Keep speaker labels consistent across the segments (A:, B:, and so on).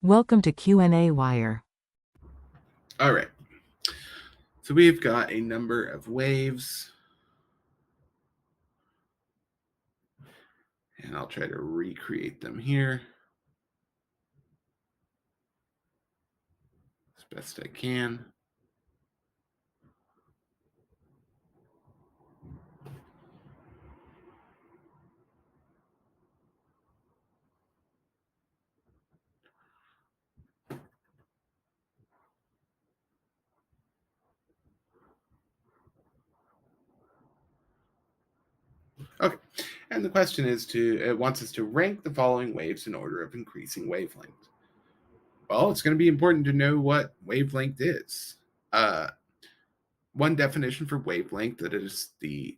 A: Welcome to qnawire.
B: All right, so we've got a number of waves, and I'll try to recreate them here as best I can. Okay, and the question is it wants us to rank the following waves in order of increasing wavelength. Well, it's going to be important to know what wavelength is. Uh, One definition for wavelength that is the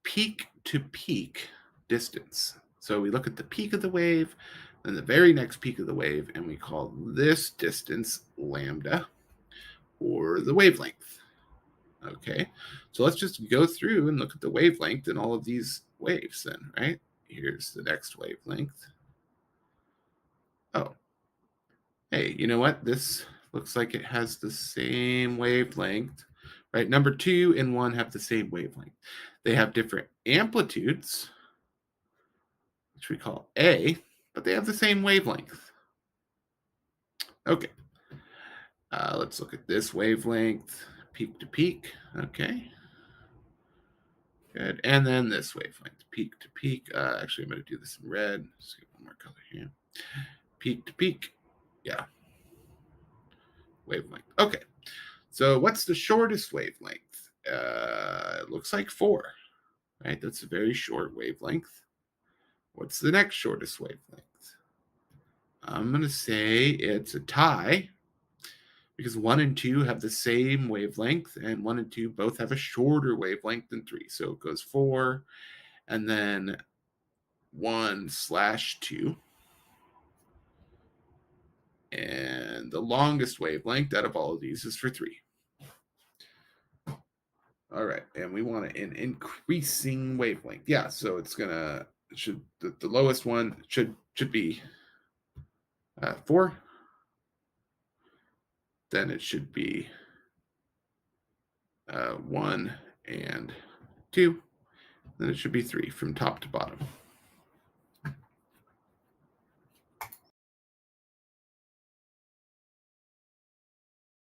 B: peak to peak distance. So we look at the peak of the wave, then the very next peak of the wave, and we call this distance lambda, or the wavelength. Okay, so let's just go through and look at the wavelength in all of these waves then, right? Here's the next wavelength. Oh, hey, you know what? This looks like it has the same wavelength, right? Number 2 and 1 have the same wavelength. They have different amplitudes, which we call A, but they have the same wavelength. Okay, let's look at this wavelength, peak to peak. Okay, good. And then this wavelength, peak to peak. Actually, I'm going to do this in red. Let's get one more color here. Peak to peak. Yeah. Wavelength. Okay. So what's the shortest wavelength? It looks like 4, right? That's a very short wavelength. What's the next shortest wavelength? I'm going to say it's a tie because 1 and 2 have the same wavelength, and 1 and 2 both have a shorter wavelength than 3. So it goes 4, and then 1/2. And the longest wavelength out of all of these is for 3. All right, and we want an increasing wavelength. Yeah, so it's gonna the lowest one should be 4. Then it should be 1 and 2. Then it should be 3 from top to bottom.